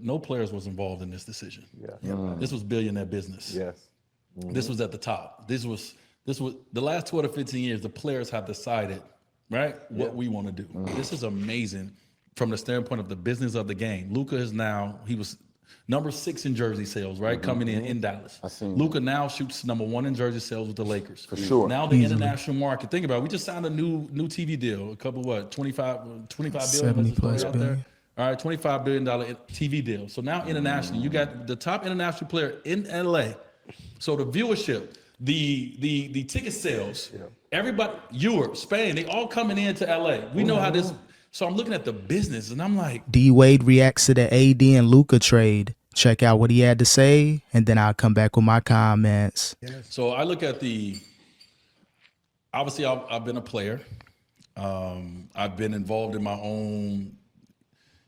no players was involved in this decision. Yeah. This was billionaire business. Yes. This was at the top. This was the last 12 to 15 years. The players have decided, right, what we want to do. This is amazing from the standpoint of the business of the game. Luka is now, he was number 6 in jersey sales, right, coming in Dallas. Luka now shoots number 1 in jersey sales with the Lakers. For sure. Now the international market. Think about it. We just signed a new TV deal. A couple, 25 billion. 70 plus out billion. there. All right, $25 billion TV deal. So now internationally, you got the top international player in LA. So the viewership, the ticket sales, everybody, Europe, Spain, they all coming into LA. We know how this. So I'm looking at the business and I'm like, D Wade reacts to the AD and Luka trade. Check out what he had to say, and then I'll come back with my comments. So I look at obviously I've been a player. I've been involved in my own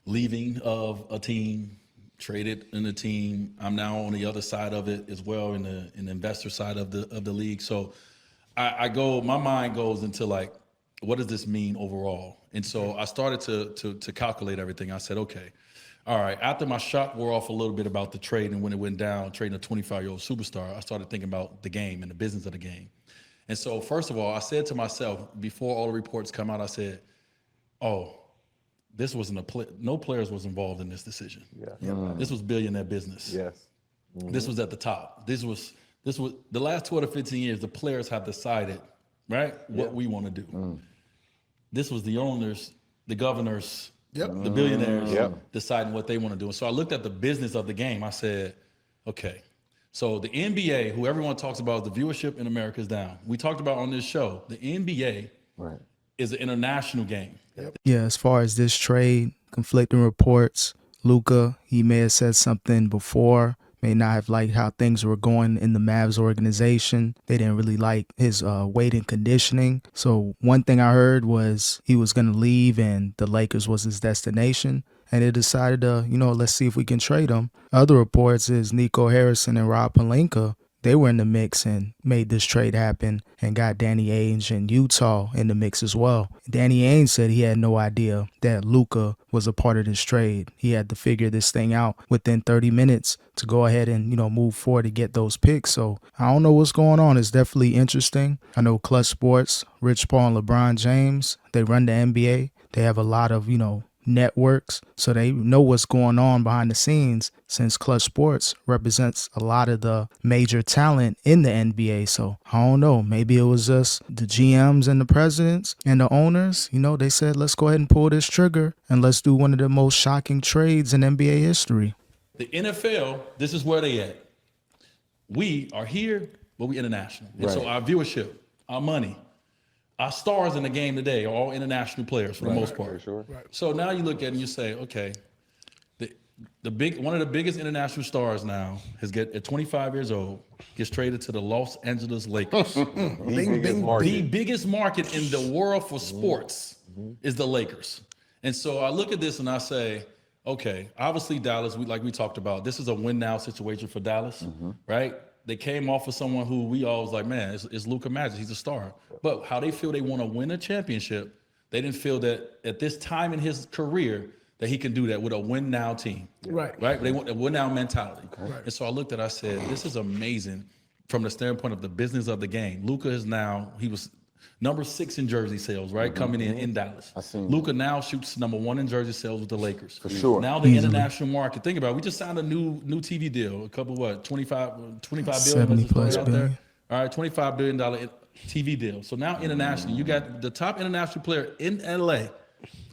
leaving of a team, traded in a team. I'm now on the other side of it as well, in the investor side of the league. So my mind goes into like, what does this mean overall? And so I started to calculate everything. I said, okay, all right, after my shock wore off a little bit about the trade and when it went down, trading a 25-year-old superstar, I started thinking about the game and the business of the game. And so first of all, I said to myself, before all the reports come out, I said, oh, this wasn't no players was involved in this decision. This was billionaire business. Yes. This was at the top. This was the last 12 to 15 years, the players have decided, right, what we want to do. This was the owners, the governors, the billionaires deciding what they want to do. And so I looked at the business of the game. I said, okay, so the NBA, who everyone talks about, the viewership in America is down. We talked about on this show, the NBA is an international game. Yeah, as far as this trade, conflicting reports, Luka, he may have said something before, may not have liked how things were going in the Mavs organization. They didn't really like his weight and conditioning. So one thing I heard was he was going to leave and the Lakers was his destination. And they decided to, let's see if we can trade him. Other reports is Nico Harrison and Rob Pelinka, they were in the mix and made this trade happen and got Danny Ainge and Utah in the mix as well. Danny Ainge said he had no idea that Luka was a part of this trade. He had to figure this thing out within 30 minutes to go ahead and, move forward to get those picks. So I don't know what's going on. It's definitely interesting. I know Clutch Sports, Rich Paul and LeBron James, they run the NBA. They have a lot of, networks, so they know what's going on behind the scenes, since Clutch Sports represents a lot of the major talent in the NBA. So I don't know, maybe it was just the GMs and the presidents and the owners, they said, let's go ahead and pull this trigger and let's do one of the most shocking trades in NBA history. The NFL, this is where they at. We are here, but we international. And so our viewership, our money, our stars in the game today are all international players for the most part. So now you look at it and you say, okay, one of the biggest international stars now at 25 years old, gets traded to the Los Angeles Lakers. The biggest market in the world for sports is the Lakers. And so I look at this and I say, okay, obviously Dallas, like we talked about, this is a win now situation for Dallas, right? They came off of someone who we all was like, man, it's Luka Magic. He's a star. But how they feel they want to win a championship, they didn't feel that at this time in his career that he can do that with a win now team. Right. They want a win now mentality. And so I looked at it, I said, this is amazing from the standpoint of the business of the game. Luka is now, he was number 6 in jersey sales, right? Coming in Dallas. Luka now shoots number 1 in jersey sales with the Lakers. For sure. Now the international market. Think about it. We just signed a new TV deal. A couple, 25 billion. 70 plus out billion. there. All right, $25 billion TV deal. So now internationally, you got the top international player in LA.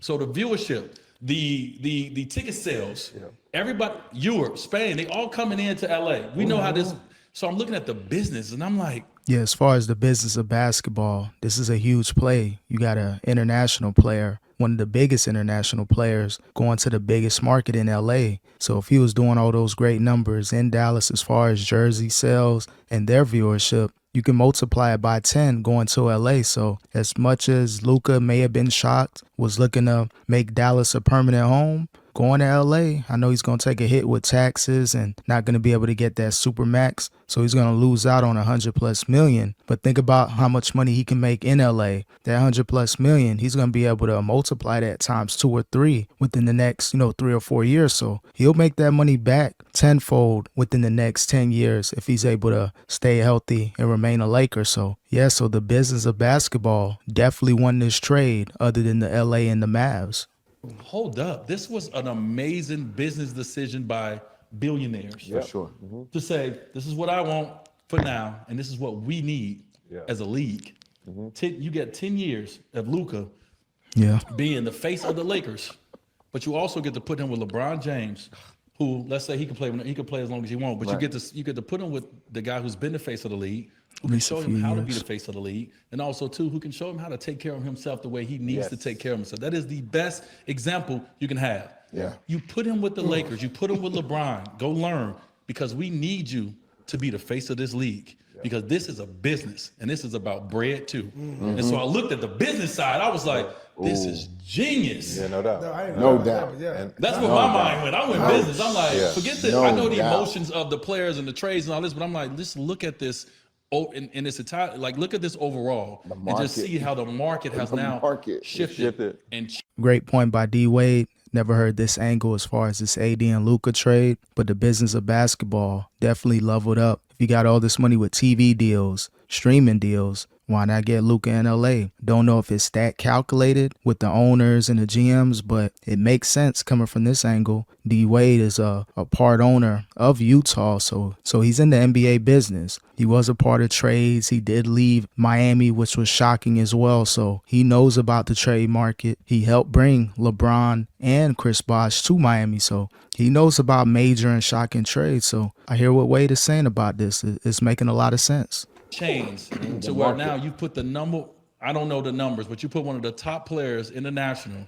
So the viewership, the ticket sales, everybody, Europe, Spain, they all coming into LA. We know how this. So I'm looking at the business and I'm like, yeah, as far as the business of basketball, this is a huge play. You got an international player, one of the biggest international players, going to the biggest market in LA. So if he was doing all those great numbers in Dallas as far as jersey sales and their viewership, you can multiply it by 10 going to LA. So as much as Luka may have been shocked, was looking to make Dallas a permanent home, going to LA, I know he's going to take a hit with taxes and not going to be able to get that super max. So he's going to lose out on $100+ million. But think about how much money he can make in LA. That $100+ million, he's going to be able to multiply that times 2 or 3 within the next, 3 or 4 years. So he'll make that money back tenfold within the next 10 years if he's able to stay healthy and remain a Laker. So yeah, so the business of basketball definitely won this trade other than the LA and the Mavs. Hold up. This was an amazing business decision by billionaires. For sure. To say, this is what I want for now, and this is what we need as a league. You get 10 years of Luka being the face of the Lakers, but you also get to put him with LeBron James, who, let's say he can play as long as he wants, but you get to put him with the guy who's been the face of the league, who can show him how to be the face of the league, and also too, who can show him how to take care of himself the way he needs to take care of himself. That is the best example you can have. You put him with the Lakers, you put him with LeBron, go learn, because we need you to be the face of this league. Because this is a business, and this is about bread too. And so I looked at the business side, I was like, this is genius. Yeah, no doubt. No doubt. And That's where my mind went. I went business. I'm like, forget this. I know the emotions of the players and the trades and all this, but I'm like, let's look at this in its entirety. Like, look at this overall and just see how the market has now shifted. Great point by D Wade. Never heard this angle as far as this AD and Luka trade, but the business of basketball definitely leveled up. If you got all this money with TV deals, streaming deals, why not get Luka in LA? Don't know if it's that calculated with the owners and the GMs, but it makes sense coming from this angle. D Wade is a part owner of Utah, so he's in the NBA business. He was a part of trades. He did leave Miami, which was shocking as well. So he knows about the trade market. He helped bring LeBron and Chris Bosh to Miami, so he knows about major and shocking trades. So I hear what Wade is saying about this. It's making a lot of sense. Change to where now you put the number, I don't know the numbers, but you put one of the top players international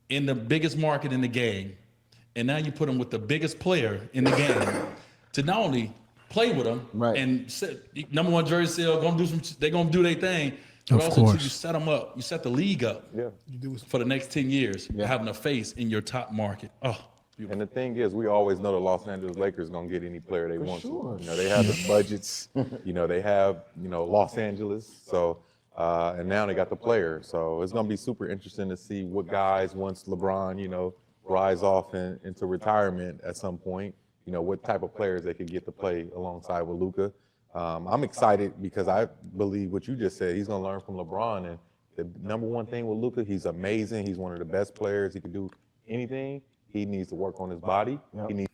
in the biggest market in the game, and now you put him with the biggest player in the game to not only play with him and number one jersey sale, they're gonna do their thing, but also you set them up, you set the league up for the next 10 years, having a face in your top market. And the thing is, we always know the Los Angeles Lakers gonna get any player they want to. They have the budgets. They have Los Angeles. So and now they got the player. So it's gonna be super interesting to see what guys, once LeBron rise off into retirement at some point, what type of players they could get to play alongside with Luka. I'm excited because I believe what you just said. He's gonna learn from LeBron, and the number one thing with Luka, he's amazing. He's one of the best players. He can do anything. He needs to work on his body.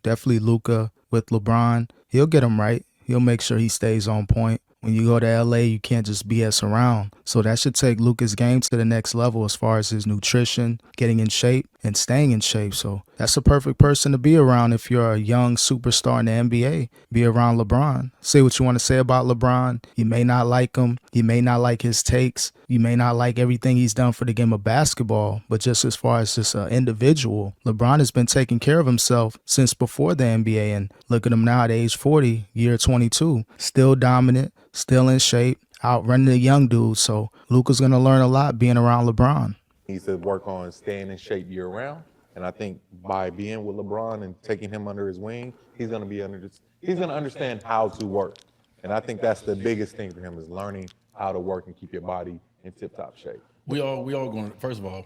Definitely Luka with LeBron. He'll get him right. He'll make sure he stays on point. When you go to LA, you can't just BS around. So that should take Luka's game to the next level as far as his nutrition, getting in shape, and staying in shape. So that's a perfect person to be around if you're a young superstar in the NBA. Be around LeBron. Say what you want to say about LeBron. You may not like him. You may not like his takes. You may not like everything he's done for the game of basketball. But just as far as just an individual, LeBron has been taking care of himself since before the NBA. And look at him now at age 40, year 22. Still dominant, still in shape, outrunning the young dudes. So Luka's going to learn a lot being around LeBron. He needs to work on staying in shape year round. And I think by being with LeBron and taking him under his wing, he's going to understand how to work. And I think that's the biggest thing for him, is learning how to work and keep your body in tip-top shape. We all going to, first of all,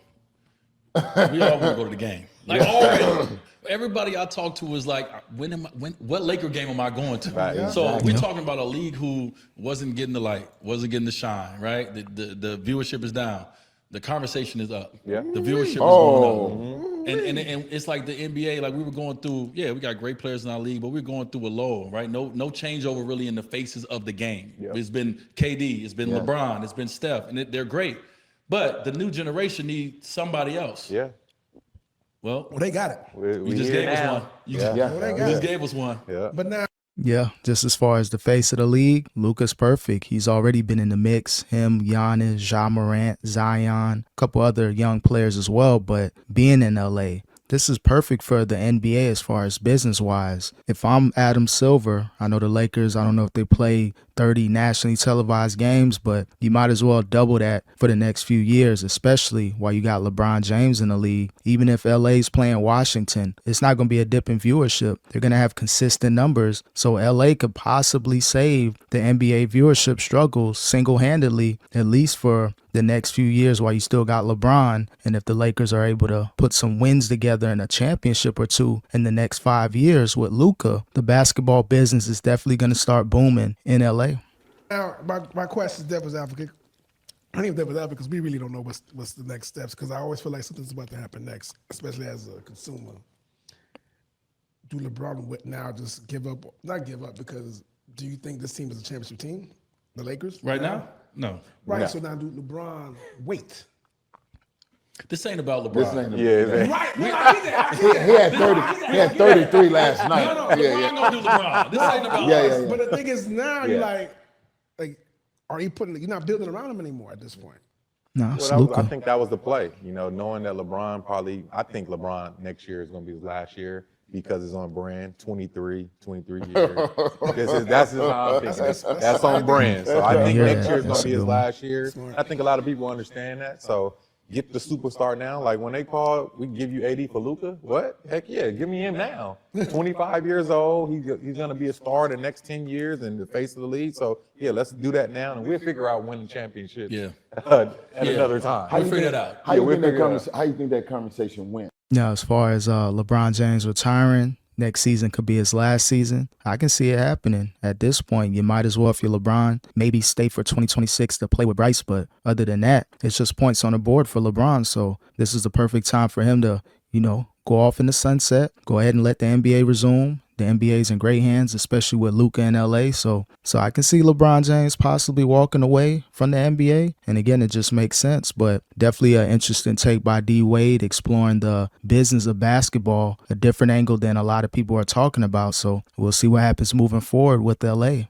we all want to go to the game. Like already, everybody I talk to is like, what Laker game am I going to? So we're talking about a league who wasn't getting the light, wasn't getting the shine, right? The viewership is down. The conversation is up. The viewership is going up. And it's like the NBA, like we were going through, we got great players in our league, but we're going through a low, right? No changeover really in the faces of the game. It's been KD, it's been LeBron, it's been Steph, and they're great. But the new generation needs somebody else. Well, they got it. You just gave us one. You just gave us one. But now. Yeah, just as far as the face of the league, Luka's perfect. He's already been in the mix. Him, Giannis, Ja Morant, Zion, a couple other young players as well. But being in LA, this is perfect for the NBA as far as business-wise. If I'm Adam Silver, I know the Lakers, I don't know if they play 30 nationally televised games, but you might as well double that for the next few years, especially while you got LeBron James in the league. Even if LA's playing Washington, it's not going to be a dip in viewership. They're going to have consistent numbers. So LA could possibly save the NBA viewership struggles single-handedly, at least for the next few years while you still got LeBron. And if the Lakers are able to put some wins together in a championship or two in the next 5 years with Luka, the basketball business is definitely going to start booming in LA. Now, my question is devil's advocate. I think devil's advocate because we really don't know what's the next steps, because I always feel like something's about to happen next, especially as a consumer. Do LeBron now just give up? Not give up, because do you think this team is a championship team? The Lakers? Right now? No. Right, No. so now do LeBron wait? This ain't about LeBron. This ain't Yeah, Right, no, I get that. he had 33 last night. No, LeBron gonna do LeBron. This ain't about us. But the thing is now Yeah. you're like, are you you're not building around him anymore at this point? No, it's Well, I Luka. think that was the play. Knowing that LeBron I think LeBron next year is going to be his last year because it's on brand. 23 years. That's just how I'm thinking. That's on brand. So I think Yeah, next year is going that's to be a his good last year. I think a lot of people understand that. So get the superstar now. Like when they call, we give you 80 for Luka. What? Heck yeah, give me him now. 25 years old. He's going to be a star the next 10 years and the face of the league. So yeah, let's do that now, and we'll figure out when the championship. Yeah. At another time. We'll figure it out. How you think figure it out. how you think that conversation went? Now, as far as LeBron James retiring, next season could be his last season. I can see it happening. At this point, you might as well, if you're LeBron, maybe stay for 2026 to play with Bryce. But other than that, it's just points on the board for LeBron. So this is the perfect time for him to, go off in the sunset, go ahead and let the NBA resume. The NBA's in great hands, especially with Luka in LA. So I can see LeBron James possibly walking away from the NBA. And again, it just makes sense. But definitely an interesting take by D Wade, exploring the business of basketball, a different angle than a lot of people are talking about. So we'll see what happens moving forward with LA.